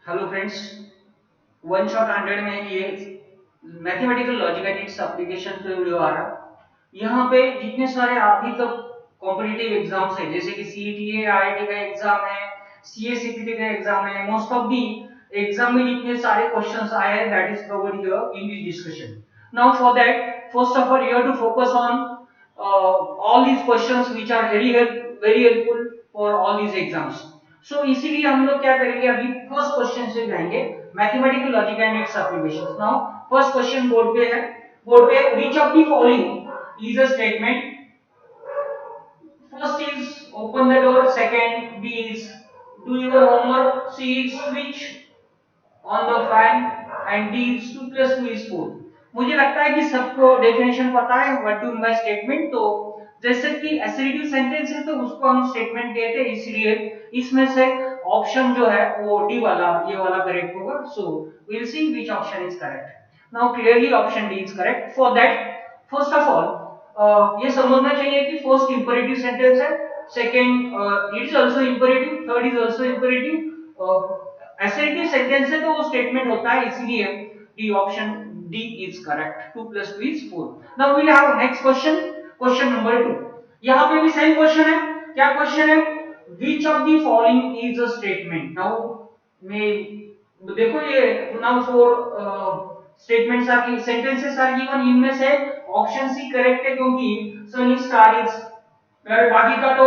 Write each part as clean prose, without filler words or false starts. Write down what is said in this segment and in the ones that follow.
Hello friends, one shot 100 में ये mathematical logic and its application पे वीडियो आ रहा। यहाँ पे जितने सारे अभी तक कॉम्पिटिटिव एग्जाम्स है, जैसे कि सीईटी है, आईआईटी का एग्जाम है, सीएससीपीटी का एग्जाम है, मोस्ट ऑफ दी एग्जाम में जितने सारे क्वेश्चंस आए हैं that is covered here in this discussion. Now for that first of all you have to focus on all these questions which are very helpful for all these exams. सो इसीलिए हम लोग क्या करेंगे, अभी फर्स्ट क्वेश्चन से जाएंगे, mathematical logic and its applications. Now first question board पे है, बोर्ड पे which of the following is a statement. First is open the door, second b is do your homework, c is switch on the fan and d is 2 plus 2 is 4। मुझे लगता है कि सबको definition पता है what do by statement. तो जैसे कि एसरीटी सेंटेंस है तो उसको हम स्टेटमेंट कहते हैं, इसलिए इसमें से ऑप्शन जो है वो डी वाला, ये वाला करेक्ट होगा। So we will see which option is correct. Now clearly option D is correct. For that first of all ये समझना चाहिए कि फर्स्ट इंपेरेटिव सेंटेंस है, second it is also imperative, third is also imperative. Assertive sentence है तो वो statement होता है, इसलिए D option D is correct. 2 plus 2 is 4। Now we will have next question, question number 2। यहाँ पे भी सेम क्वेश्चन है। क्या क्वेश्चन है? which of the following is a statement। Now मैं देखो ये नाउ फोर स्टेटमेंट्स आर की सेंटेंसेस आर गिवन, इनमें से ऑप्शन सी करेक्ट है क्योंकि सनी स्टार इज, बाकी का तो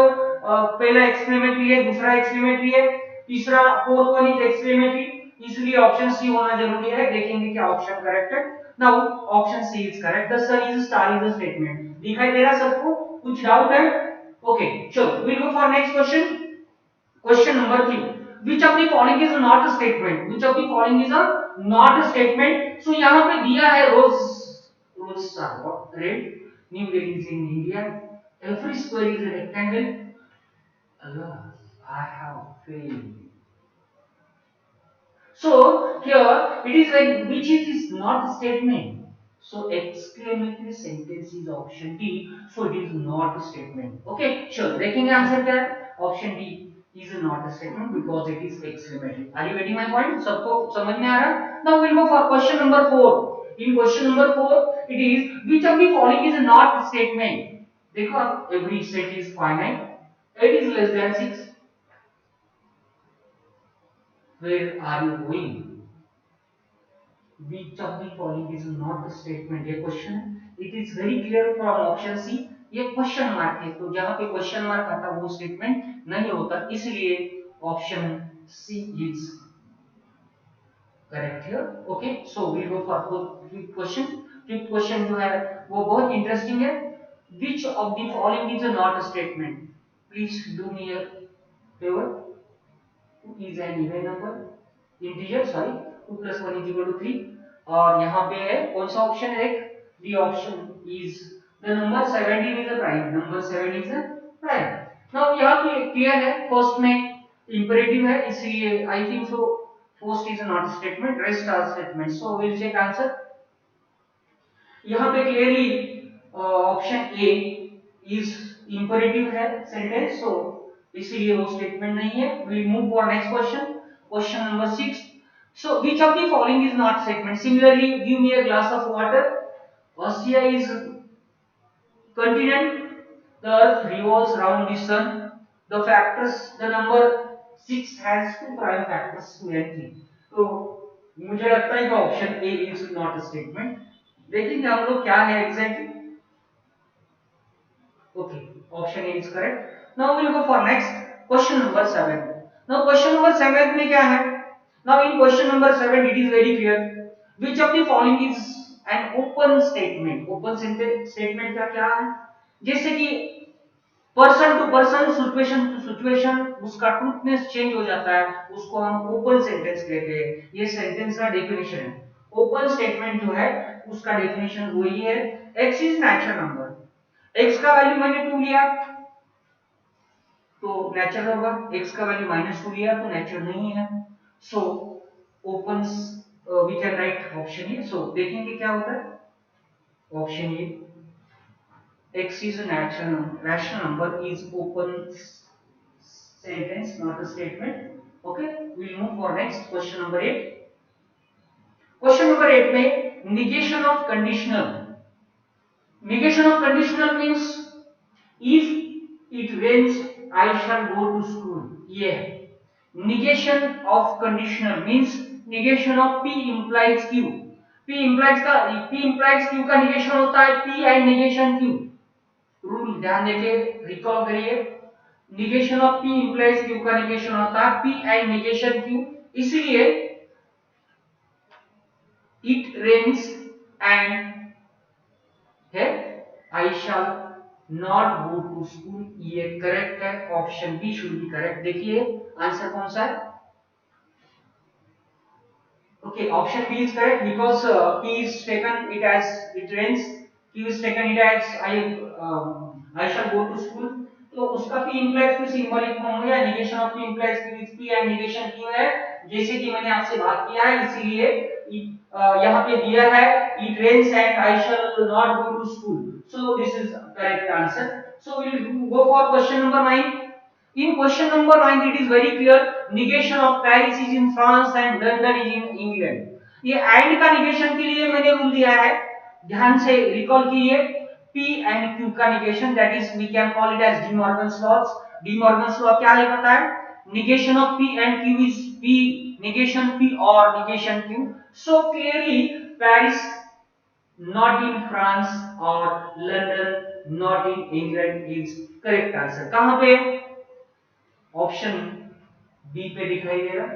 पहला एक्सक्लेमेटरी है, दूसरा एक्सक्लेमेटरी है, तीसरा फोर्थ वन इज एक्सक्लेमेटरी, इसलिए ऑप्शन सी होना जरूरी है। देखेंगे क्या ऑप्शन करेक्ट है। Now option C is correct, the sun is star is a statement. दिखाई दे रहा सबको? कुछ डाउट है? ओके, चलो will go for next question, question number 3। which of the following is not a statement, which of the following is a not a statement। so यहाँ पे दिया है roads are what? Red, new Delhi is in India, every square is a rectangle। Allah, I have failed। So here it is like which is not a statement, so exclamatory sentence is option D, so it is not a statement। okay, sure, देखेंगे answer क्या है। Option D is not a statement because it is exclamatory। are you getting my point? सबको समझ में आ रहा? now we'll go for question number 4। in question number 4 it is which of the following is not a statement। देखो every set is finite, 8 is less than 6, where are you going? which of the following is not a statement, ये question है। it is very clear from option C। ये question mark है, तो जहां पे question mark आता है वो स्टेटमेंट नहीं होता, इसलिए option C is correct here। okay, so we go for fifth question। fifth question जो है वो बहुत इंटरेस्टिंग है। which of the following is not a statement। please do me a favor, is an even number, integer sorry, 2 plus 1 is equal to 3। और यहाँ पे है कौन सा ऑप्शन है? D option is the number 17 is a prime, number 7 is a prime. Now यहाँ पे clear है, फर्स्ट में इंपेरेटिव है, इसलिए I think so first is not statement, rest are statement. So will check answer. यहाँ पे clearly option A is imperative है सेंटेंस, सो इसीलिए वो स्टेटमेंट नहीं है। We move for next question, question number 6। So which of the following is not statement. Similarly give me a glass of water, Russia is continent, the earth revolves around the sun, the factors, the number 6 has two prime factors 2 and 3। तो मुझे लगता है कि option A is not a statement. देखेंगे हम लोग क्या है exactly. Okay, option A is correct. Now will go for next question number 7। Now question number 7 में क्या है? Now in question number 7 it is very clear, which of the following is an open statement. Open statement का क्या है? जैसे कि person to person, situation to situation उसका truthness change हो जाता है, उसको हम ओपन सेंटेंस कहते हैं। ये सेंटेंस का डेफिनेशन है। ओपन स्टेटमेंट जो है उसका डेफिनेशन वही है, x is natural number. x का वैल्यू मैंने 2 लिया तो नेचुरल होगा, x का वैल्यू -2 लिया तो नेचुरल नहीं है। So open we can write option A. So देखेंगे क्या होता है। Option A, x is a rational number is open sentence, not a statement। Okay, will move for next question number 8। Question number 8 में negation of conditional, negation of conditional means if it rains I shall go to school, ये है। negation of conditional means negation of p implies q, p implies q का negation होता है p and negation q। Rule ध्यान देके recall करिए, negation of p implies q का negation होता है p and negation q, इसलिए it rains and है I shall not go to school, ये करेक्ट है, option B should be correct. देखिए आंसर कौन सा है। Okay, option B is correct because p is taken it as it rains, q is taken it as I shall go to school, तो उसका p implies q symbolic form हो गया, negation of p implies q is p and negation q है, जैसे कि मैंने आपसे बात किया है, इसीलिए यहाँ पे दिया है it rains and I shall not go to school, so this is correct answer। So we will go for question number 9। In question number 9 it is very clear, negation of Paris is in France and London is in England। ये and का negation के लिए मैंने rule दिया है, ध्यान से recall कीजिए, P and Q का negation, that is we can call it as De Morgan's laws। De Morgan's law क्या है पता है, negation of P and Q is P negation P or negation Q। So clearly Paris not in France or London not in England is correct answer। कहां पे, option B पे दिखाई दे रहा,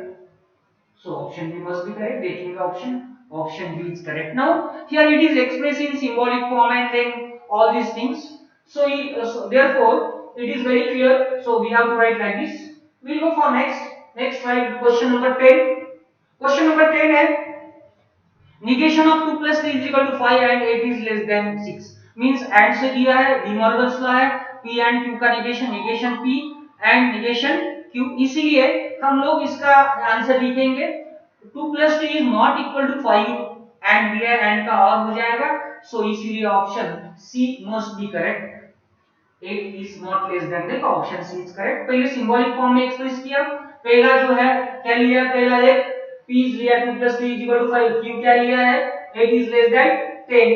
so option B must be correct. देखेंगे option, option B is correct. Now here it is express in symbolic form and then all these things, so therefore it is very clear, so we have to write like this। we'll go for next slide, question number 10। question number 10 है negation of 2 plus 3 is equal to 5 and 8 is less than 6 means and से दिया है, De Morgan's law है, P and Q का negation P and negation Q, इसीलिए हम लोग इसका आंसर लिखेंगे 2 plus 3 is not equal to 5 and दिया and का और हो जाएगा, so इसीलिए option C must be correct। 8 is not less than, देखो ऑप्शन सी इज करेक्ट। पहले सिंबॉलिक फॉर्म में एक्सप्रेस किया, पहला जो है क्या लिया, पहला एक p लिया 2 plus 3 is equal to 5, q क्या लिया है 8 is less than 10,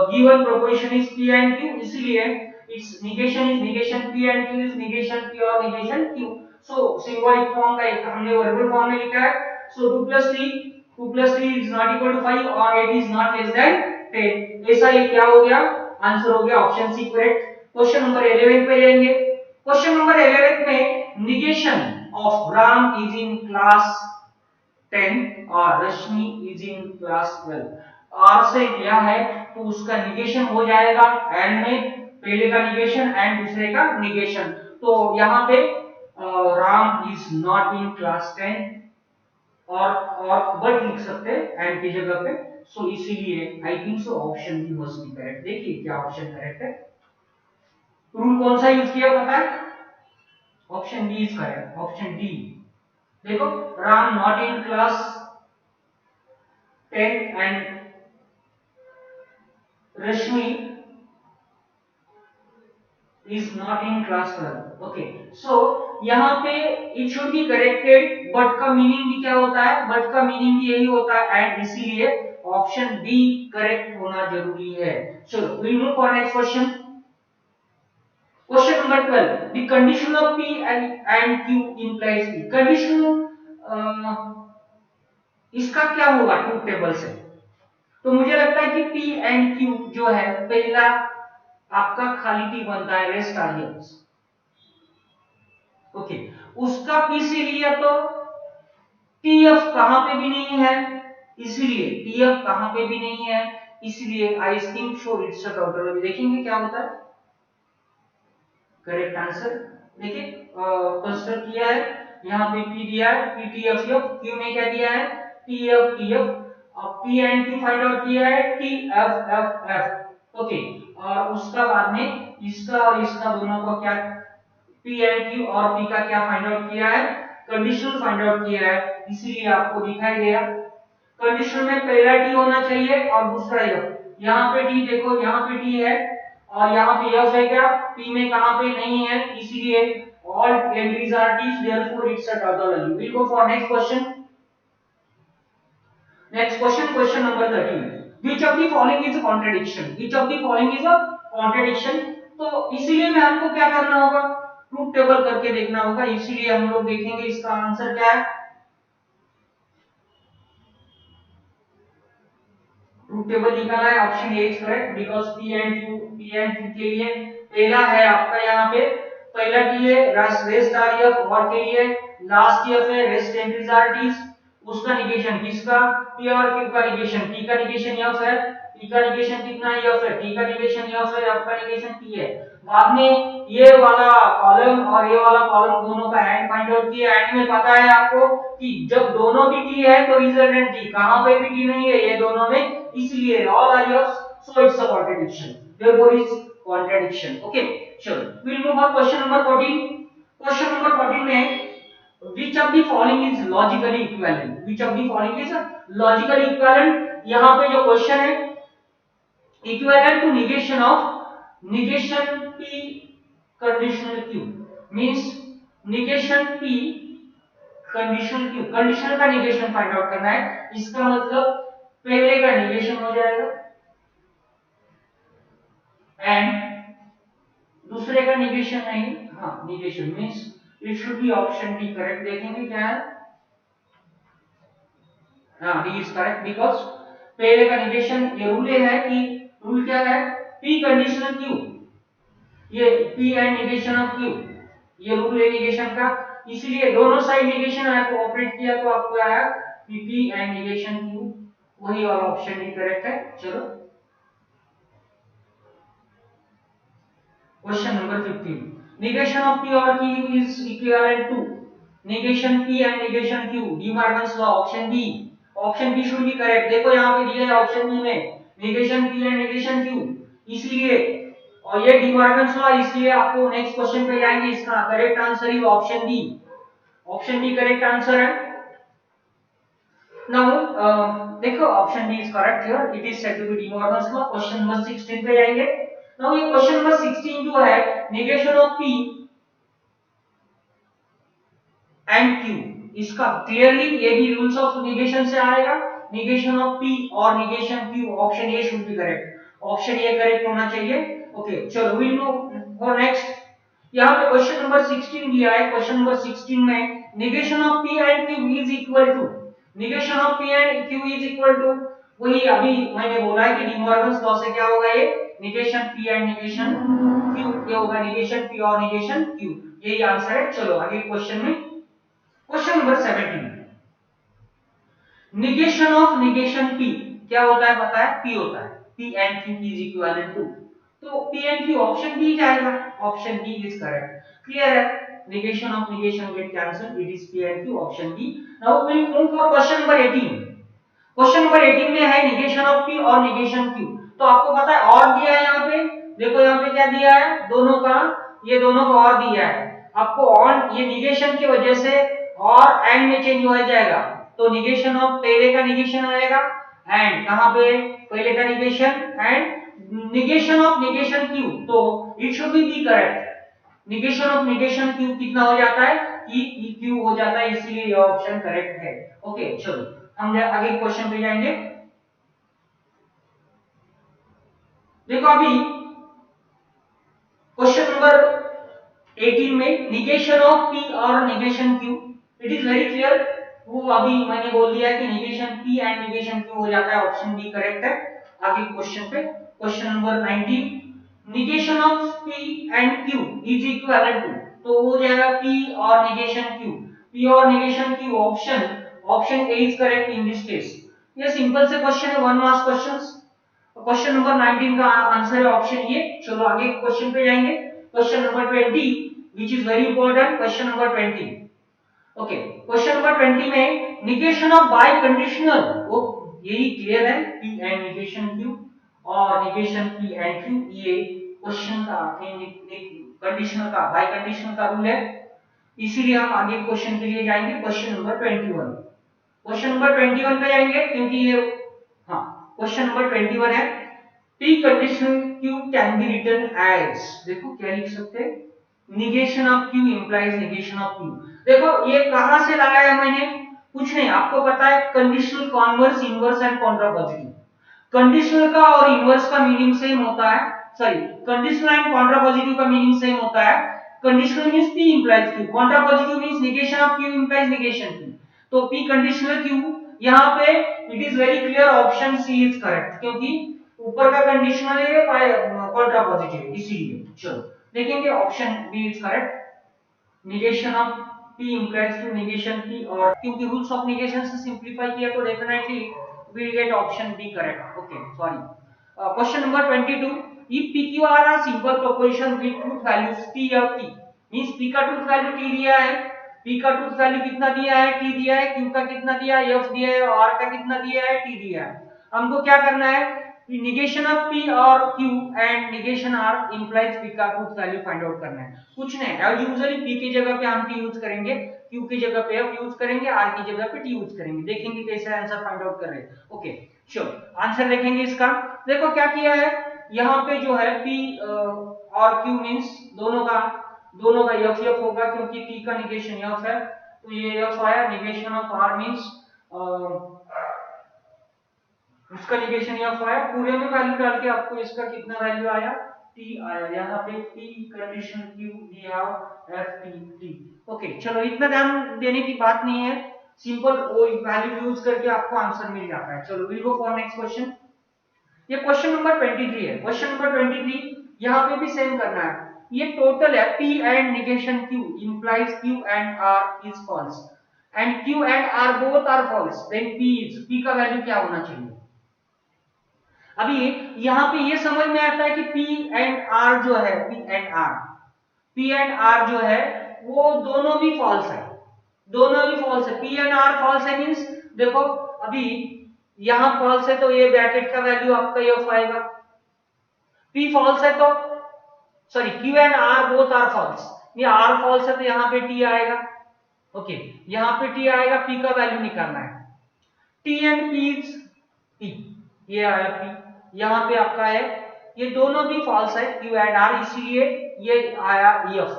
given proposition is p and q, इसलिए its negation is negation p and q is negation p और negation q। so symbolic form का एक हमने वर्बल फॉर्म में लिखा है, so 2 plus 3 is not equal to 5 और 8 is not less than 10, ऐसा ये क्या हो गया, आंसर हो गया ऑप्शन सी करेक्ट। क्वेश्चन नंबर 11 पे जाएंगे। क्वेश्चन नंबर 11 में negation of Ram is in class 10 और रश्मि is in class 12। और से दिया है तो उसका negation हो जाएगा एंड में, पहले का negation एंड दूसरे का negation। तो यहाँ पे Ram is not in class 10 और बट लिख सकते हैं एंड की जगह पे, सो इसीलिए I think so option B must be correct. देखिए क्या ऑप्शन करेक्ट है, रूल कौन सा यूज किया पता है, option D is correct, option D. देखो Ram not in class 10 and Rashmi is not in class 12। Okay, so यहाँ पे it should be corrected, but का मीनिंग भी क्या होता है, बट का मीनिंग भी यही होता है एंड इसीलिए ऑप्शन बी करेक्ट होना जरूरी है। चलो we move for next question. Question number 12, the condition of P and Q implies P। condition इसका क्या होगा ट्रूथ टेबल से, तो मुझे लगता है कि P and Q जो है पहला आपका खाली T बनता है, रेस्ट आर्टिकल्स। ओके, उसका P से लिया तो TF कहां पे भी नहीं है, इसलिए TF कहां पे भी नहीं है, इसलिए I think so it's a total. देखेंगे क्या होता है करेक्ट आंसर। देखिए कंसीडर किया है, यहाँ पे P दिया है, PTF Q में क्या दिया है TF TF, और P and Q find out किया है TFFF। ओके, और उसका बाद में इसका और इसका दोनों का क्या P एंड Q और P का क्या फाइंड आउट किया है, कंडीशनल फाइंड आउट किया है, इसीलिए आपको दिखाई दे रहा कंडीशनल में पहला T होना चाहिए और दूसरा F। यहाँ पे T देखो, यहाँ पे T है और यहाँ पे F है क्या, P में कहां पे नहीं है, इसीलिए all entries are T's, therefore it's a tautology. We'll go for next question. Next question, question number 13. Which of the following is a contradiction? Which of the following is a contradiction? तो इसीलिए मैं आपको क्या करना होगा, truth table करके देखना होगा. इसीलिए हम लोग देखेंगे इसका आंसर क्या है. ट्रूथ टेबल निकाला है, option A is correct because P and Q के लिए पहला है आपका यहाँ पे, पहला टी है रेस्ट आर एफ, और के लिए लास्ट एफ है रेस्ट एंट्रीज आर टीज. उसका निगेशन किसका, पी और क्यू का निगेशन, पी का निगेशन एफ है, पी का निगेशन कितना है एफ है, टी का निगेशन एफ है, एफ का निगेशन पी है. बाद में ये वाला कॉलम और ये वाला कॉलम दोनों का एंड फाइंड आउट किया. एंड में पता है आपको कि जब दोनों भी टी है तो रिजल्टेंट टी, कहां पे भी टी नहीं है ये दोनों में, इसलिए all are yours, so it's a contradiction, therefore is contradiction. Okay चलो will move on question number 14. Question number 14 में which of the following is logically equivalent, which of the following is logically equivalent. यहाँ पे जो question है equivalent to negation p conditional q means negation p conditional q, conditional का negation find out करना है. इसका मतलब पहले का निगेशन हो जाएगा एंड दूसरे का निगेशन नहीं. हाँ negation means it should B option D correct. देखेंगे क्या है. हाँ डी इज करेक्ट बिकॉज़ पहले का निगेशन, ये रूल है कि रूल क्या है, p कंडीशनल q, ये p and negation of q, ये रूल है निगेशन का. इसलिए दोनों साइड निगेशन आपको ऑपरेट किया तो आपको आया p एंड निगेशन q, वही वाला ऑप्शन डी करेक्ट है. चलो question number 15. negation of p or q is equivalent to negation p and negation q, De Morgan's law, option b. Option B should be correct. देखो यहाँ पे दिया है option B में negation p and negation q, इसलिए और ये D Morgan's law, इसलिए आपको नेक्स्ट क्वेश्चन पे जाएंगे. इसका correct answer is option b. Option B correct answer है. नाउ देखो option B is correct here, it is said to be De Morgan's law. Question number 16 पे जाएंगे. नाउ ये क्वेश्चन नंबर 16 जो है negation of p and q, इसका clearly ये भी रूल्स ऑफ negation से आएगा. negation of p और negation q, option A should be correct. Option A correct होना चाहिए. ओके चलो विल मूव फॉर नेक्स्ट. यहाँ पे क्वेश्चन नंबर 16 दिया है. क्वेश्चन नंबर 16 में negation of p and q is equal to, negation of p and q is equal to, वही अभी मैंने बोला है कि डी मॉर्गन्स लॉ से क्या होगा, ये negation p and negation q, ये होगा negation p और negation q. यही आंसर है. चलो आगे क्वेश्चन में. Question number 17. negation of negation p क्या होता है पता है, p होता है. p and q is equivalent to, तो p and q option B जाएगा. Option B is correct. Clear है. negation of negation get cancelled, it is p and q, option b. Now we will move for question number 18. Question number 18 में है negation of p और negation q. तो आपको पता है और दिया है यहाँ पे. देखो यहाँ पे क्या दिया है, दोनों का, ये दोनों को और दिया है आपको. और ये negation की वजह से और एंड में चेंज हो जाएगा. तो negation of पहले का negation आएगा एंड कहां पे, पहले का negation and negation of negation q, तो it should be correct. negation of negation q कितना हो जाता है, कि q हो जाता है, इसलिए ये ऑप्शन करेक्ट है. ओके चलो हम आगे क्वेश्चन पे जाएंगे. देखो अभी क्वेश्चन नंबर 18 में negation of p और negation q, it is very clear. वो अभी मैंने बोल दिया कि negation p and negation q हो जाता है. ऑप्शन बी करेक्ट है. आगे क्वेश्चन पे. Question number 19. negation of p and q is equivalent to, तो हो जाएगा p और negation q, p और negation q, option A is correct in this case. ये सिंपल से क्वेश्चन है, one marks questions. Question number 19 का आंसर है ऑप्शन ए. चलो आगे क्वेश्चन पे जाएंगे. Question number 20 which is very important. Question number 20. Okay question number 20 में negation of biconditional, वो यही क्लियर है, p and negation q और negation p and q, ये क्वेश्चन का कंडीशनल का बाइकंडीशनल का रूल है. इसीलिए हम आगे क्वेश्चन के लिए जाएंगे. Question number 21. क्वेश्चन नंबर 21 पे जाएंगे क्योंकि ये, हाँ क्वेश्चन नंबर 21 है p conditional q can be written as, देखो क्या लिख सकते हैं, negation of Q implies negation of Q. देखो ये कहां से लगाया मैंने, कुछ नहीं, आपको पता है conditional, converse, inverse and contrapositive. Conditional का और इनवर्स का मीनिंग सेम होता है, सॉरी कंडीशनल एंड कॉन्ट्रापोजिटिव का मीनिंग सेम होता है। Conditional means p implies q, contrapositive means negation of q implies negation q। तो p कंडीशनल q, यहां पे it is very clear option C is correct, क्योंकि ऊपर का कंडीशनल है, कॉन्ट्रापोजिटिव है, इसीलिए। चलो देखेंगे option B is correct, negation of p implies to negation p, और क्योंकि रूल्स ऑफ negation से सिंपलीफाई किया तो definitely we will get option B correct. Okay, sorry. Question number 22. If PQ are a simple proposition with truth values T of T, means P का truth value T दिया है, P का truth value कितना दिया है, T दिया है, Q का कितना दिया है, F दिया है, R का कितना दिया है, T दिया है। हमको क्या करना है, negation of P और Q and negation R implies P का truth value find out करना है। कुछ नहीं, as usually P की जगह पे हम T यूज करेंगे, Q की जगह पे F यूज करेंगे, R की जगह पे T यूज करेंगे। देखेंगे कैसे आंसर फाइंड आउट कर रहे हैं। ओके श्योर, आंसर देखेंगे इसका। देखो क्या किया है, यहाँ पे जो है P और Q मींस दोनों का F होगा, क्योंकि P का निगेशन F है, तो ये F आया। निगेशन ऑफ R मींस उसका निगेशन F आया। पूरे में वैल्यू डाल के आपको इसका कितना वैल्यू आया, T आया। यहाँ पे P कंडीशन Q दिया, F T। ओके चलो, इतना ध्यान देने की बात नहीं है, सिंपल वो वैल्यू यूज करके आपको आंसर मिल जाता है। चलो will go for next question. ये क्वेश्चन नंबर 23 है। क्वेश्चन नंबर 23 यहाँ पे भी सेम करना है। ये टोटल है P and negation Q implies Q and R is false and Q and R both are false, then P का वैल्यू क्या होना चाहिए। अभी यहाँ पे ये समझ में आता है कि P एंड R जो है, P एंड R जो है वो दोनों भी फॉल्स है, दोनों भी फॉल्स है। P एंड R फॉल्स है मींस देखो अभी यहाँ फॉल्स है तो ये ब्रैकेट का वैल्यू आपका ये आएगा। P फॉल्स है तो sorry Q and R both are false, ये R फॉल्स है तो यहाँ पे T आएगा। ओके यहाँ पे T आएगा, P का वैल्यू निकालना है। T and P is P, ये आया P, यहाँ पे आपका है, ये दोनों भी फॉल्स है Q एंड R, इसीलिए ये आया F।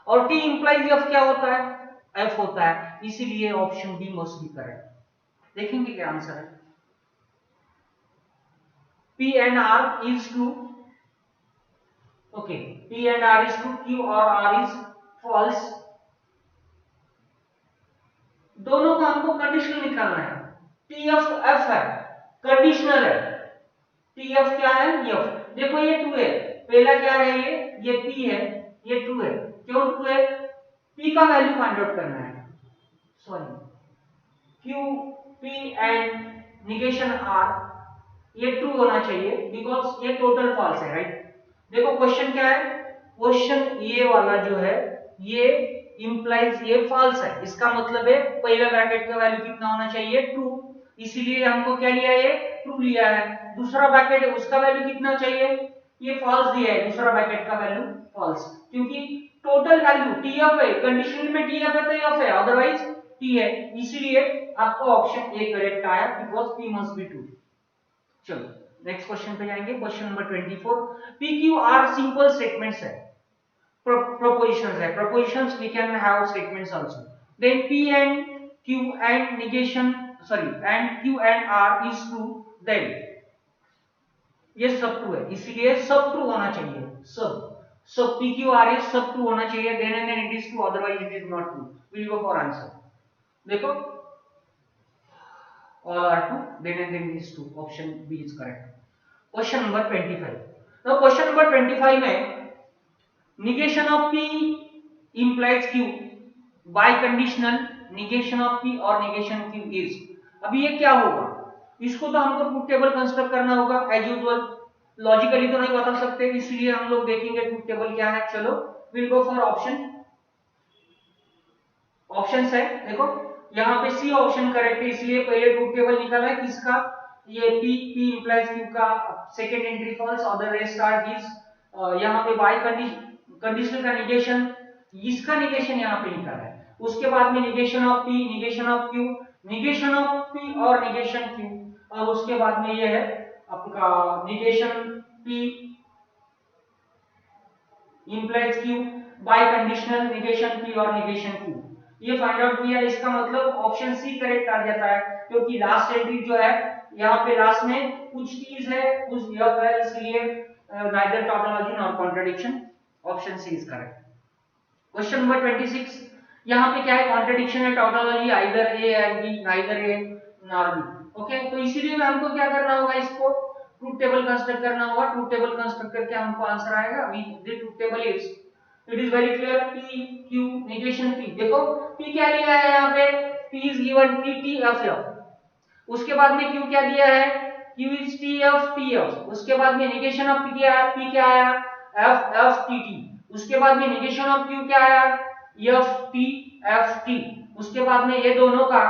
और T इंप्लाइज F क्या होता है, F होता है, इसीलिए option B must be correct. देखेंगे क्या आंसर है। P and R is true. Okay, P and R is true, Q और R is false। दोनों का हमको कंडीशनल निकालना है। T F F है, कंडीशनल है। T F क्या है, F। देखो ये 2 है, पहला क्या है, ये P है, ये 2 है। क्यों 2 है, P का वैल्यू फाइंड आउट करना है। Sorry Q P and negation R, ये ट्रू होना चाहिए बिकॉज ये टोटल फॉल्स है, राइट। देखो क्वेश्चन क्या है, क्वेश्चन ये वाला जो है ये इंप्लाइज ये फॉल्स है, इसका मतलब है पहला ब्रैकेट का वैल्यू कितना होना चाहिए, ट्रू, इसीलिए हमको क्या लिया, ये ट्रू लिया है। दूसरा ब्रैकेट है उसका वैल्यू कितना चाहिए, ये फॉल्स दिया है, दूसरा ब्रैकेट का वैल्यू फॉल्स, क्योंकि टोटल वैल्यू टी एफ है, कंडीशनल में टी एफ है तो एफ है, अदरवाइज टी है, इसीलिए आपको ऑप्शन ए करेक्ट आया because P must be true. चलो नेक्स्ट क्वेश्चन पे जाएंगे। Question number 24, P Q are simple statements है, propositions है, propositions we can have statements also, then p and q and negation sorry and q and r is true, then ये सब true है, इसीलिए सब true होना चाहिए, सब p q r is सब ट्रू होना चाहिए, then it is true, otherwise it is not true। we'll go for answer। देखो all are true, then it is true, option b is correct। Question number 25, now question number 25 में negation of p implies q by conditional negation of p और negation q is। अभी ये क्या होगा, इसको तो हमको ट्रूथ टेबल कंस्ट्रक्ट करना होगा एज यूजुअल, लॉजिकली तो नहीं बता सकते, इसलिए हम लोग देखेंगे ट्रूथ टेबल क्या है। चलो विल गो फॉर ऑप्शंस है। देखो यहाँ पे सी ऑप्शन करेक्ट है, इसलिए पहले ट्रूथ टेबल निकाला है किसका, ये p implies q का second entry false, other rest are this. यहाँ पे बाय कंडीशनल का निगेशन, इसका निगेशन यहाँ पे निकाला है, उसके बाद में negation of p, negation of q, negation of p और निगेशन q, और उसके बाद में ये है आपका negation p implies Q by conditional negation P और negation Q। ये फाइंड आउट किया, इसका मतलब ऑप्शन सी करेक्ट आ जाता है, क्योंकि लास्ट एंट्री जो है यहाँ पे लास्ट में कुछ टीज है कुछ यफ है, इसलिए neither tautology nor contradiction, option C is correct. Question number 26, यहाँ पे क्या है, कॉन्ट्रडिक्शन है, tautology either A and B, neither A nor B। Okay, तो इसीलिए हमको क्या करना होगा, इसको ट्रूथ टेबल कंस्ट्रक्ट करना होगा। ट्रूथ टेबल कंस्ट्रक्ट करके हमको आंसर आएगा। We the truth table is, it is very clear, P Q negation P। देखो P क्या लिया है यहाँ पे, P is given T T F F। उसके बाद में Q क्या दिया है, Q is T F T F। उसके बाद में नेगेशन ऑफ P क्या आया, F F T T। उसके बाद में नेगेशन ऑफ Q क्या आया, F T F T। उसके बाद में ये दोनों का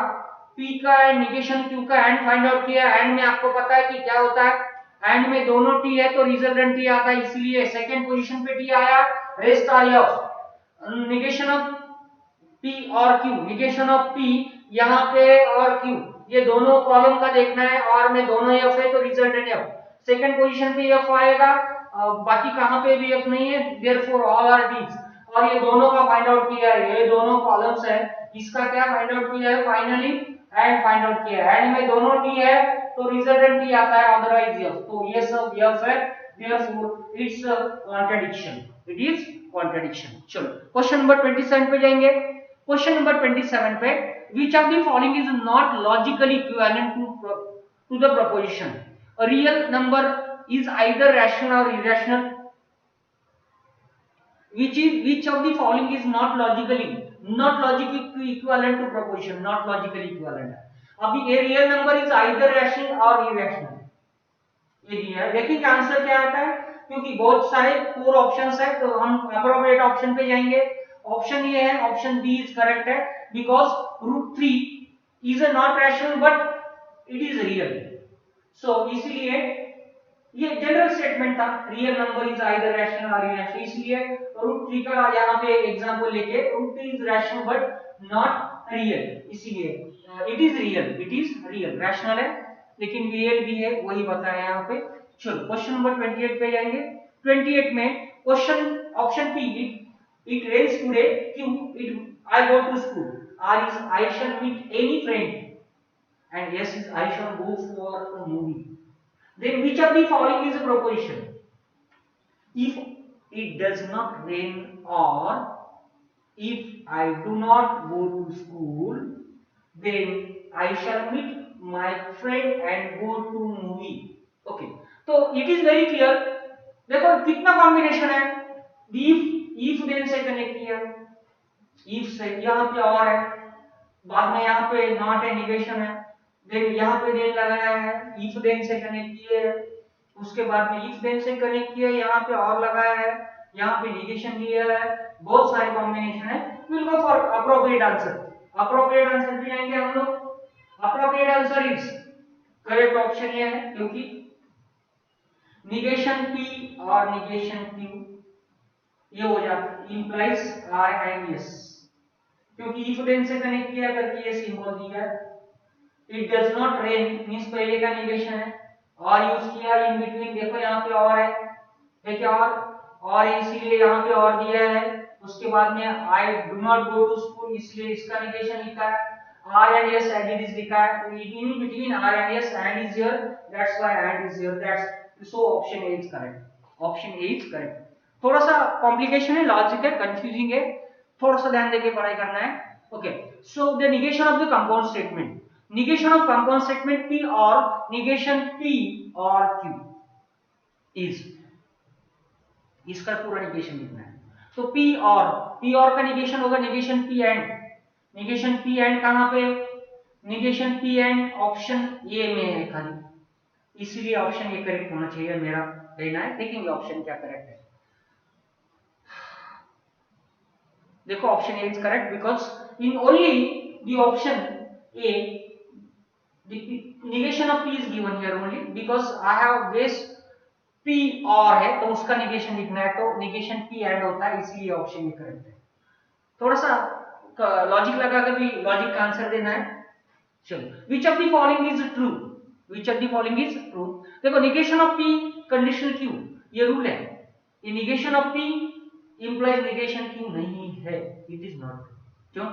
P का एंड नेगेशन Q का एंड फाइंड आउट किया। एंड में आपको पता है कि क्या होता है, एंड में दोनों T है तो रिजल्टेंट T आता है, इसलिए सेकंड पोजीशन पे T आया, rest are F। Negation of P और Q, नेगेशन ऑफ P यहाँ पे और Q, ये दोनों कॉलम का देखना है, और में दोनों F है तो रिजल्टेंट F। सेकंड पोजीशन पे F आएगा, बाकी कहां पे भी F नहीं है, देयरफॉर ऑल आर T's। और ये दोनों का फाइंड आउट किया है, ये दोनों कॉलम्स है, इसका क्या फाइंड आउट किया है फाइनली, एंड फाइंड आउट किया है। एंड में दोनों T है तो रिजल्टेंट T आता है, अदरवाइज F। तो ये सब F है, therefore it's a contradiction, it is contradiction. चलो क्वेश्चन नंबर 27 पे जाएंगे। क्वेश्चन नंबर 27 पे, which of the following is not logically equivalent to the proposition, a real number is either rational or irrational, which of the following is not logically equivalent to proposition, not logically equivalent है। अभी a real number is either rational or irrational, ये दिया है। देखिए answer क्या आता है, क्योंकि बहुत सारे 4 ऑप्शंस है तो हम अप्रोप्रिएट ऑप्शन पे जाएंगे। ऑप्शन ये है, ऑप्शन बी इज करेक्ट है, because √3 is a not rational but it is real. So इसलिए ये जनरल स्टेटमेंट था, real number is either rational और इरैशनल, इसलिए √3 का यहाँ पे एग्जांपल लेके √3 is rational but not real, इसलिए इट इज रियल, रैशनल है लेकिन वीएल भी है, वही बताया यहाँ पे। चलो क्वेश्चन नंबर 28 पे जाएंगे। 28 में question option P, it rains today, Q it I go to school, R is I shall meet any friend, and yes is I shall go for a movie. Then which of the following is a proposition? If it does not rain, or if I do not go to school, then I shall meet my friend and go to movie. Okay, तो it is very clear। देखो कितना combination है, if then से connect किया, if से यहाँ पे और है, बाद में यहाँ पे नॉट है, निगेशन है, देन यहाँ पे देन लगाया है, if then से कनेक्ट किए है, उसके बाद में if then से कनेक्ट किया, यहाँ पे और लगाया है, यहाँ पे निगेशन दिया है, बहुत सारे कॉम्बिनेशन है। Will go for appropriate answer. Appropriate answer पे जाएंगे हम लोग। Appropriate answer is, correct option ये है, क्योंकि निगेशन P और निगेशन Q ये हो जाता इंप्लाइज R एंड S, क्योंकि if then से कनेक्ट किया करके ये सिंबल दिया है। It does not rain means पहले का निगेशन है, और यूज किया इन बिटवीन, देखो यहाँ पे और है क्या, और इसीलिए यहाँ पे और दिया है। उसके बाद में I do not go to school, इसलिए इसका निगेशन लिखा है, R and S and it is लिखा है, तो in between R and S and is here, that's why and is here, that's so option A is correct, option A is correct. थोड़ा सा complication है, logic है, confusing है, थोड़ा सा ध्यान देके पढ़ाई करना है। Okay, so the negation of the compound statement, negation of compound statement P or negation P or Q is, इसका पूरा negation लिखना है। तो P और का negation होगा negation P and, negation P and कहां पे, negation P and option A में है खाली, इसलिए ऑप्शन ए करेक्ट होना चाहिए मेरा लेना है। देखेंगे ऑप्शन क्या करेक्ट है। देखो option A is correct because in only the option A the negation of P is given here only because I have base P और है तो उसका negation लिखना है, तो negation P and होता है, इसलिए ऑप्शन ये करेक्ट है। थोड़ा सा लॉजिक लगा कर भी लॉजिक का आंसर देना है। चलो which of the following is true, which of the following is true। देखो negation of P conditional Q, ये रूल है, ये negation of P implies negation क्यों नहीं है, इट इज नॉट। क्यों?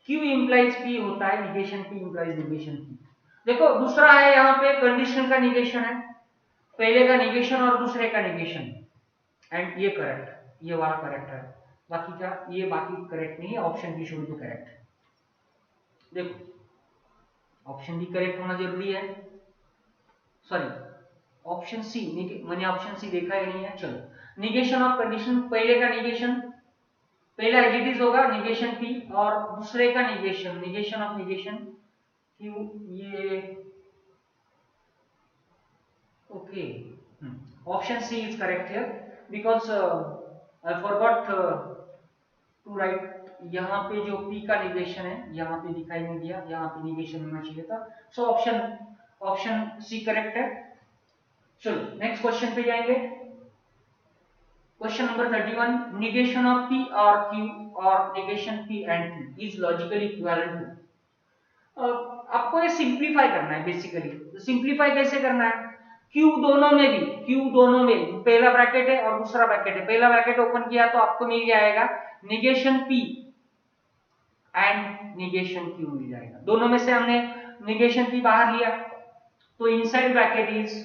क्यू इंप्लाइज पी होता है, negation P implies negation P. देखो दूसरा है यहाँ पे कंडीशन का निगेशन है, पहले का निगेशन और दूसरे का निगेशन, एंड ये करेक्ट, ये वाला करेक्ट है, बाकी का ये बाकी करेक्ट नहीं है, option B should be correct. देखो ऑप्शन बी करेक्ट होना जरूरी है, सॉरी ऑप्शन सी, मैंने ऑप्शन सी देखा ही नहीं है। चलो निगेशन ऑफ कंडीशन, पहले का निगेशन, पहला एडिटिव होगा निगेशन पी, और दूसरे का negation, negation of negation Q, ये okay. Option C is correct here, because I forgot to write, यहाँ पे जो पी का निगेशन है यहाँ पे दिखाई नहीं दिया, यहाँ पे निगेशन होना चाहिए था। सो ऑप्शन सी करेक्ट है। चलो नेक्स्ट क्वेश्चन पे जाएंगे। Question number 31, negation of p or q or negation p and q is logically equivalent to। आपको ये सिंप्लीफाई करना है बेसिकली। तो सिंप्लीफाई कैसे करना है, q दोनों में भी, q दोनों में पहला ब्रैकेट है और दूसरा ब्रैकेट है, पहला ब्रैकेट ओपन किया तो आपको मिल जाएगा negation p and negation q मिल जाएगा। दोनों में से हमने निगेशन p बाहर लिया तो inside bracket is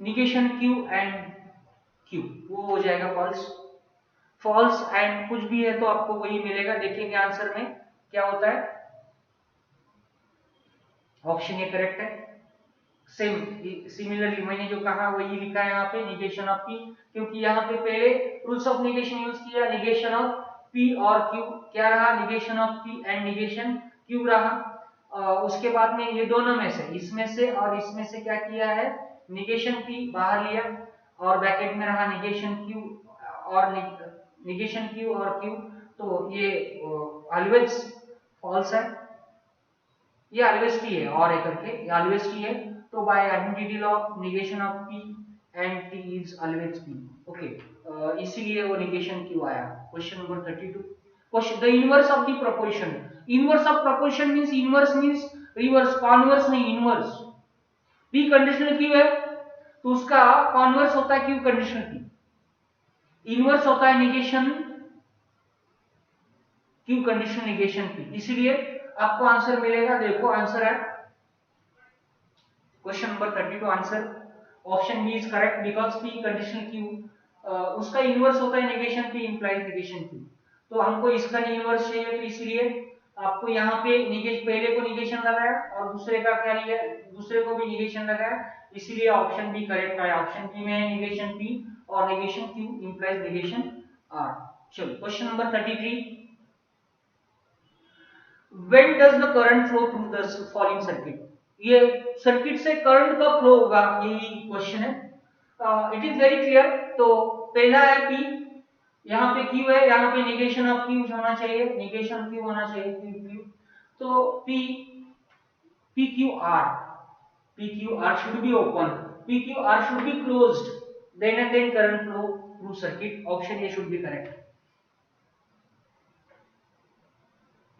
negation q and q, वो हो जाएगा फॉल्स। फॉल्स एंड कुछ भी है तो आपको वही मिलेगा। देखेंगे आंसर में क्या होता है। ऑप्शन ए करेक्ट है। सेम सिमिलरली मैंने जो कहा वही लिखा है यहाँ पे, निगेशन ऑफ पी, क्योंकि यहाँ पे पहले रूल्स ऑफ निगेशन यूज किया, निगेशन ऑफ पी और क्यू क्या रहा, negation of P and negation Q रहा। उसके बाद में ये दोनों में से, इसमें से और इसमें से क्या किया है, निगेशन पी बाहर लिया और ब्रैकेट में रहा निगेशन क्यू और निगेशन क्यू और क्यू, तो ये ऑलवेज फॉल्स है, ये ऑलवेज टी है, और एक करके ये ऑलवेज टी है। तो by identity law negation of P and T is always P, okay, इसीलिए वो निगेशन क्यू आया। Question number 32, question the inverse of the proportion, inverse of proportion means, inverse means reverse, converse नहीं, inverse. P conditional Q है तो उसका converse होता है Q conditional P, inverse होता है negation Q conditional negation P, इसीलिए आपको आंसर मिलेगा। देखो आंसर है question number 32 answer option B is correct, because P conditional Q उसका इनवर्स होता है negation P implies negation Q, तो हमको इसका इनवर्स चाहिए, तो इसलिए आपको यहाँ पे पहले को निगेशन लगाया और दूसरे का क्या लिया, दूसरे को भी निगेशन लगाया, इसीलिए ऑप्शन बी करेक्ट है। ऑप्शन बी में निगेशन पी और negation Q implies negation R. चलो question number 33, when does the current flow through the following circuit, ये सर्किट से करंट कब फ्लो होगा, यही क्वेश्चन है। It is very clear. तो पहला है पी, यहाँ पे क्यू है, यहाँ पे निगेशन ऑफ क्यू होना चाहिए, निगेशन क्यू होना चाहिए, क्यू क्यू, तो P P Q R, P Q R should be open, P Q R should be closed, then and then current flow through circuit, option A should be correct.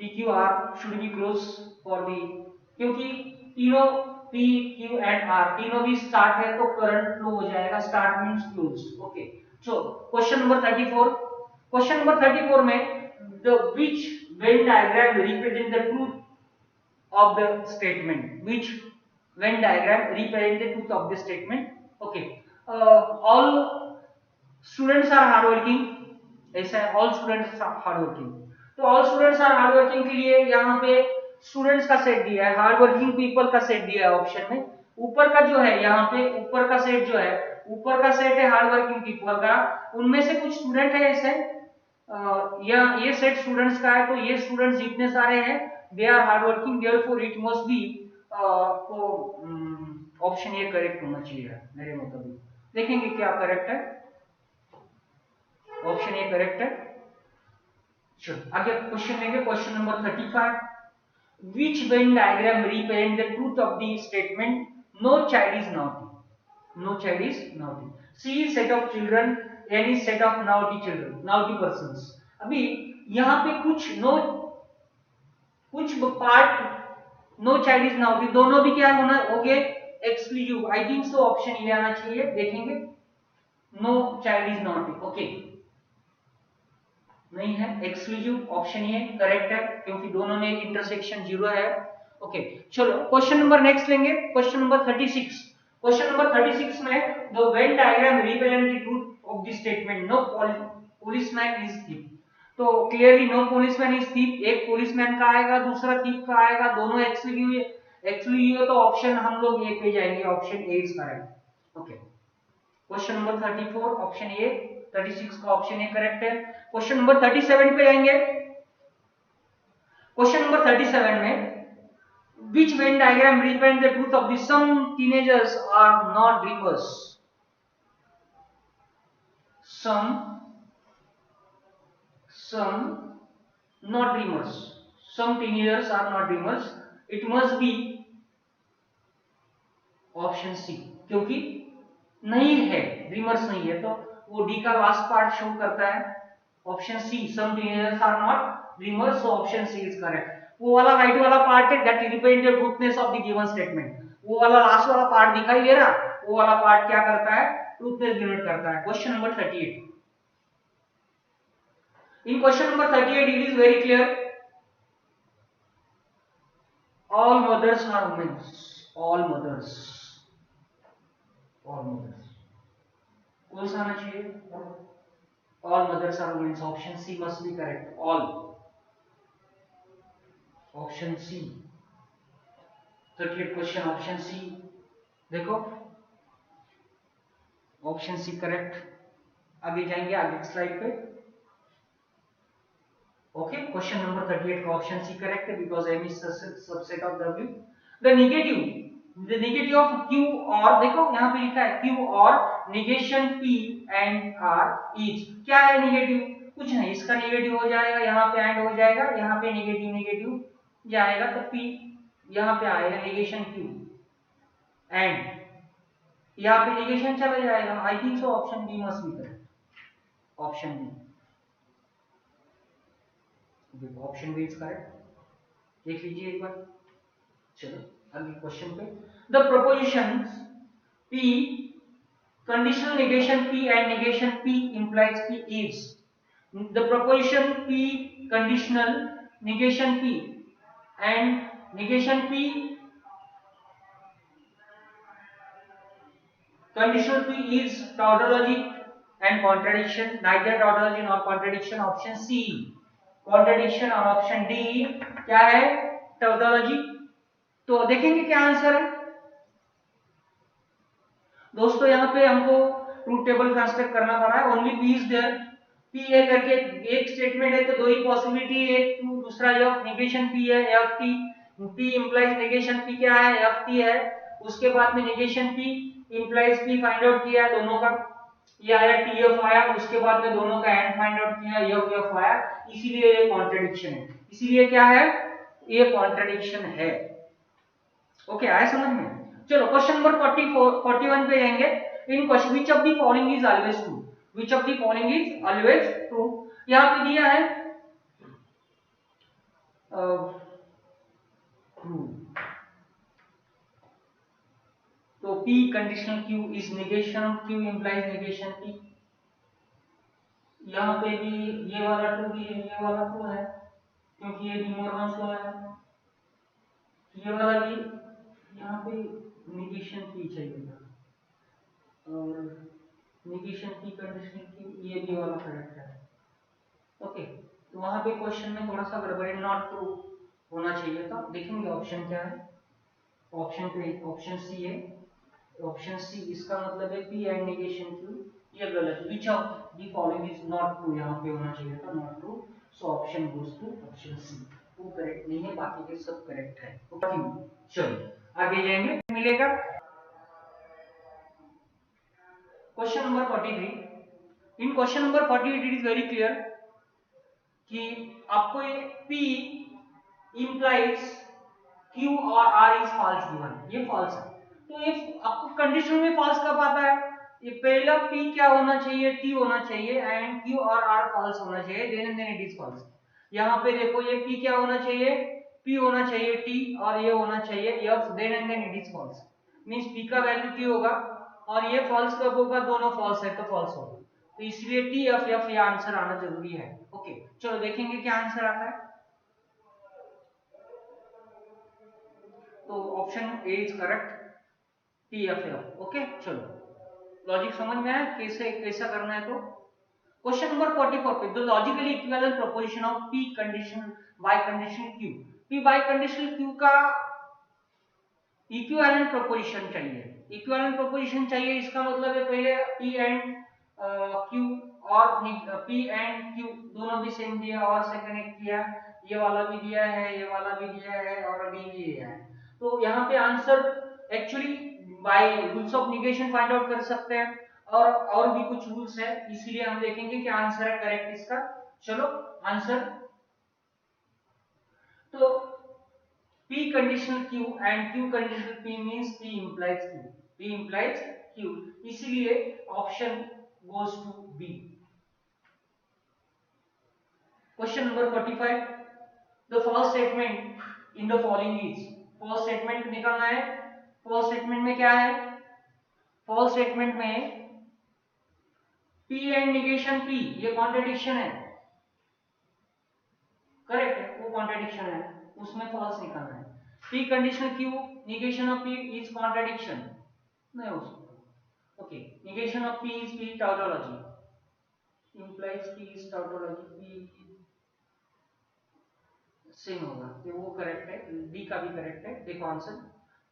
PQR should be close for the, क्योंकि तीनों P Q and R तीनों भी start है तो current flow हो जाएगा, start means closed, okay. So question number 34, question number 34 में the which Venn diagram represent the truth of the statement, which Venn diagram represent the truth of the statement, okay। all students are hardworking, ऐसा है, all students are hardworking, तो all students are hardworking के लिए यहाँ पे students का set दिया है, हार्ड वर्किंग पीपल का सेट दिया है ऑप्शन में। ऊपर का जो है यहाँ पे ऊपर का सेट जो है, ऊपर का सेट है हार्ड वर्किंग पीपल का, उनमें से कुछ स्टूडेंट है ऐसे, या ये सेट स्टूडेंट्स का है, तो ये स्टूडेंट्स जितने सारे हैं they are hardworking, therefore it must be, तो ऑप्शन ये करेक्ट होना चाहिए मेरे मुताबिक। देखेंगे क्या करेक्ट है, ऑप्शन ये करेक्ट है। चलो आगे क्वेश्चन लेंगे, question number 35, which Venn diagram represent the truth of the statement no child is naughty, no child is naughty, C is set of children, N is set of naughty children, naughty persons। अभी यहाँ पे कुछ part no child is naughty, दोनों भी क्या होना हो गए exclusive, I think so option ये आना चाहिए, देखेंगे no child is not okay, नहीं है, एक्सक्लूसिव ऑप्शन ये करेक्ट है क्योंकि दोनों में इंटरसेक्शन 0 है। ओके चलो क्वेश्चन नंबर नेक्स्ट लेंगे, क्वेश्चन नंबर 36। क्वेश्चन नंबर 36 में the Venn diagram represent the truth of the statement no policeman is thief. तो clearly no policeman is thief, एक पुलिसमैन का आएगा दूसरा थीफ का आएगा, दोनों एक्सक्लूसिव है तो ऑप्शन हम लोग ए पे जाएंगे, option A is correct. Okay question number 34 option A, 36 का ऑप्शन ए करेक्ट है। क्वेश्चन नंबर 37 पे आएंगे। क्वेश्चन नंबर 37 में which Venn diagram represents the truth of the some teenagers are not dreamers, some not dreamers, some teenagers are not dreamers, it must be option C, क्योंकि नहीं है dreamers नहीं है तो वो डी का लास्ट पार्ट शो करता है, option C some teenagers are not dreamers, so option C is correct. वो वाला राइट वाला पार्ट है that represent the truthness of the given statement, वो वाला लास्ट वाला पार्ट दिखाई दे रहा, वो वाला पार्ट क्या करता है, ट्रूथनेस डिनोट करता है। Question number 38, in question number 38 it is very clear, all mothers are women, all mothers, all mothers कौन सा आना चाहिए, all mothers are women, option C must be correct, all, option C 38 question option C, देखो option C correct. आगे जाएंगे आगे slide पे। Okay question number 38 का ऑप्शन सी करेक्ट है because M is subset of W. The negative of Q और, देखो यहां पे लिखा है क्यू और negation P and R is, क्या है नेगेटिव, कुछ नहीं, इसका नेगेटिव हो जाएगा, यहाँ पे एंड हो जाएगा, यहाँ पे नेगेटिव नेगेटिव जाएगा तो पी यहाँ पे आएगा नेगेशन क्यू एंड यहाँ पे नेगेशन चला जाएगा। I think so option B must be correct, option B, देखो ऑप्शन बी इज करेक्ट, देख लीजिए एक बार। चलो अगले क्वेश्चन पे, the propositions p conditional negation p and negation p implies p is, the proposition p conditional negation p and negation p conditional p is tautology and contradiction, neither tautology nor contradiction, option c contradiction और option D क्या है, terminology. तो देखेंगे क्या answer है दोस्तों, यहाँ पे हमको ट्रूथ टेबल कंस्ट्रक्ट करना पड़ा है, only P is there, P है करके एक स्टेटमेंट है तो दो ही पॉसिबिलिटी है, एक ट्रू दूसरा एफ, नेगेशन पी है F T, P implies negation P क्या है एफ टी है, उसके बाद में negation P implies P find out किया दोनों का, ये आया टी एफ आया, उसके बाद में दोनों का एंड फाइंड आउट किया एफ एफ आया, इसीलिए ये कॉन्ट्रडिक्शन है, इसीलिए क्या है ये कॉन्ट्रडिक्शन है। ओके आया समझ में। चलो क्वेश्चन नंबर 41 पे जाएंगे। In question which of the following is always true, which of the following is always true, यहां पे दिया है ट्रू, तो P conditional Q is negation of Q implies negation P, यहां पे भी ये वाला ट्रू भी है, ये वाला ट्रू है क्योंकि ये डी मॉर्गन्स लॉ है, ये वाला भी यहाँ पे नेगेशन P चाहिए था और नेगेशन P कंडीशनल Q, ये भी वाला करेक्ट है। ओके तो वहां पे क्वेश्चन में थोड़ा सा गड़बड़ी, नॉट ट्रू होना चाहिए था, देखेंगे ऑप्शन क्या है, ऑप्शन पे ऑप्शन सी है, ऑप्शन सी इसका मतलब है P एंड नेगेशन Q, ये गलत, which of the following is not true, यहाँ पे होना चाहिए था not true, so option goes to option C, वो करेक्ट नहीं है, बाकी के सब करेक्ट है। चलो आगे जाएंगे, मिलेगा question number 43। In question number 48 it is very clear कि आपको ये P इंप्लाइज Q और R इज फॉल्स गिवन, ये फॉल्स है, तो ये आपको कंडीशन में फॉल्स कब आता है, ये पहला P क्या होना चाहिए, T होना चाहिए एंड Q और R फॉल्स होना चाहिए, देन इट इज फॉल्स। यहाँ पे देखो ये P क्या होना चाहिए, P होना चाहिए T और ये होना चाहिए F, then it is false, means P का वैल्यू T होगा और ये फॉल्स कब होगा, दोनों फॉल्स है तो फॉल्स होगा, तो इसलिए टी एफ एफ ये आंसर आना जरूरी है। ओके चलो देखेंगे क्या आंसर आता है। तो option A is correct, T F F. Okay चलो लॉजिक समझ में आया कैसे कैसा करना है। तो क्वेश्चन नंबर 44 पे the logically equivalent proposition of P condition by condition Q. P by condition Q का इक्विवेलेंट प्रोपोजिशन चाहिए। इक्विवेलेंट प्रोपोजिशन चाहिए इसका मतलब है पहले पी एंड क्यू और पी एंड क्यू दोनों भी सेम दिया और से कनेक्ट किया, ये वाला भी दिया है, ये वाला भी दिया है और अभी भी दिया है। तो यहाँ पे answer actually by rules of negation find out कर सकते हैं और भी कुछ रूल्स है, इसलिए हम देखेंगे कि आंसर है करेक्ट इसका। चलो आंसर, तो P conditional Q and Q conditional P means P implies Q. P implies Q. इसलिए option goes to B. Question number 45. The false statement in the following is. False statement निकालना है। False statement में क्या है? False statement में P and negation P ये contradiction है। Correct है, वो कॉन्ट्रेडिक्शन है, उसमें फॉल्स निकालना है। P conditional Q negation of P is contradiction नहीं हो सकता। Okay negation of P is P tautology implies P is tautology, P same होगा, तो वो करेक्ट है, डी का भी करेक्ट है। देखो आंसर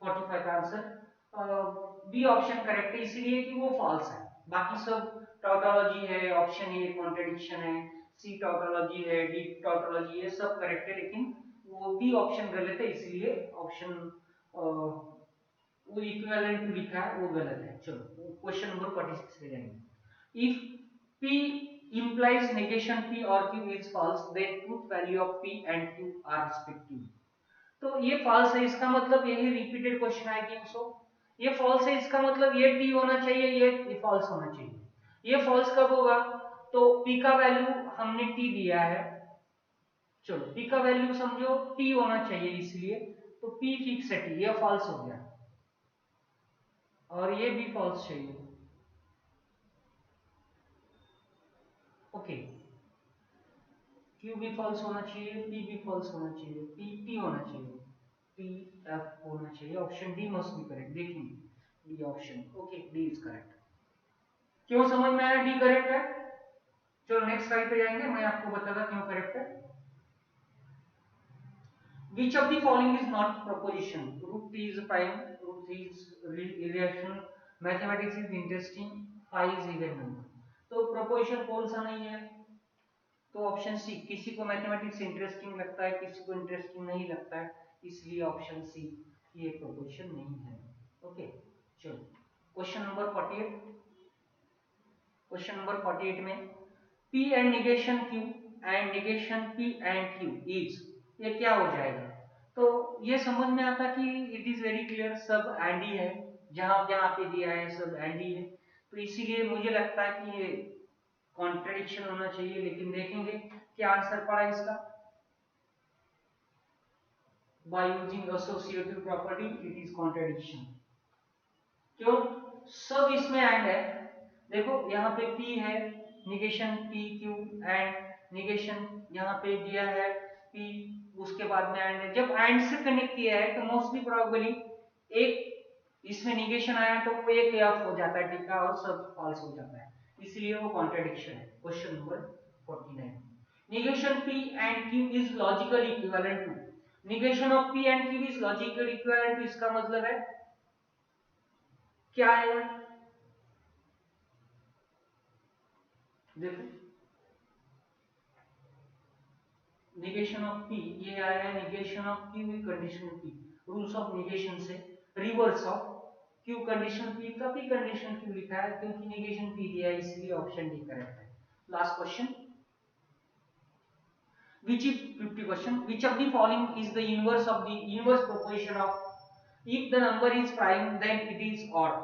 45 का आंसर बी ऑप्शन करेक्ट है, इसलिए कि वो फॉल्स है। बाकी सब टॉटोलॉजी है, ऑप्शन ए कॉन्ट्रडिक्शन है, सी टॉटोलॉजी है, डी टॉटोलॉजी है, सब करेक्ट है, लेकिन वो बी ऑप्शन गलत है, इसलिए ऑप्शन वो इक्विवेलेंट लिखा है वो गलत है। चलो क्वेश्चन नंबर 46 पे जाएंगे। If P implies negation P or Q is false, then truth value of P and Q are respective. तो ये false है, इसका मतलब यही रिपीटेड क्वेश्चन आएगी। सो ये false है, इसका मतलब ये T होना चाहिए, ये false होना चाहिए। ये false कब होगा, तो P का वैल्यू हमने T दिया है, चलो P का वैल्यू समझो T होना चाहिए, इसलिए तो P फिक्स है T, ये false हो गया और ये भी false चाहिए। ओके Q भी फॉल्स होना चाहिए, P भी फॉल्स होना चाहिए, P P होना चाहिए, P F होना चाहिए। Option D must be correct. देखेंगे D option. Okay D is correct. क्यों समझ में आया डी करेक्ट है? चलो नेक्स्ट स्लाइड पे जाएंगे, मैं आपको बताऊंगा क्यों करेक्ट है। Which of the following is not proposition? Root 3 is prime, root 3 is irrational, mathematics is interesting, 5 is even number। तो proposition कौन सा नहीं है? तो ऑप्शन सी, किसी को मैथमेटिक्स इंटरेस्टिंग लगता है, किसी को इंटरेस्टिंग नहीं लगता है, इसलिए ऑप्शन सी ये प्रोपोजिशन नहीं है। ओके चलो क्वेश्चन नंबर 48। क्वेश्चन नंबर 48 में P and negation Q and negation P and Q is, ये क्या हो जाएगा? तो ये समझ में आता कि इट इज वेरी क्लियर, सब एंड ही है, जहां जहां पे दिया है सब एंड ही है, तो इसीलिए मुझे लगता है कि ये कॉन्ट्रडिक्शन होना चाहिए, लेकिन देखेंगे क्या आंसर पड़ा इसका। By using associative property it is contradiction. क्यों? सब इसमें एंड है, देखो यहाँ पे P है, negation P Q and negation यहाँ पे दिया है P, उसके बाद में एंड है। जब एंड से कनेक्ट किया है तो मोस्टली प्रोबेबली एक इसमें निगेशन आया तो वो एक ऑफ हो जाता है टिका और सब फॉल्स हो जाता है, इसलिए वो कॉन्ट्रडिक्शन है। Question number 49। negation P and Q is logical equivalent to, negation of P and Q is logical equivalent to, इसका मतलब है क्या है? देखो negation of P ये आया है, negation of Q conditional P, rules of negation से reverse of Q condition P का P कंडीशन Q लिखा है, क्योंकि negation P दिया है, इसलिए ऑप्शन डी करेक्ट है। Last question, which is 50 question, which of the following is the inverse of the inverse proposition of if the number is prime then it is odd।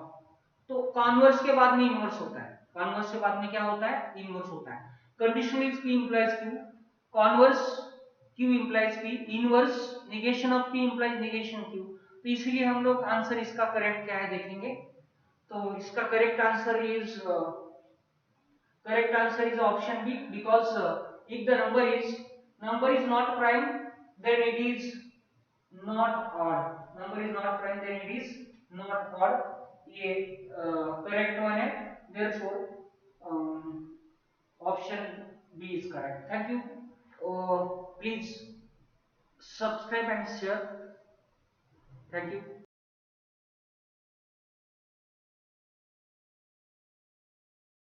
तो converse के बाद में inverse होता है, converse के बाद में क्या होता है? इनवर्स होता है। Condition is P implies Q, converse Q implies P, inverse negation of P implies negation Q, तो इसलिए हम लोग आंसर इसका करेक्ट क्या है देखेंगे। तो इसका correct answer is option B, because if the number is not prime, then it is not odd. Number is not prime, then it is not odd. ये correct one है. Therefore option B is correct. Thank you. Please subscribe and share. Thank you.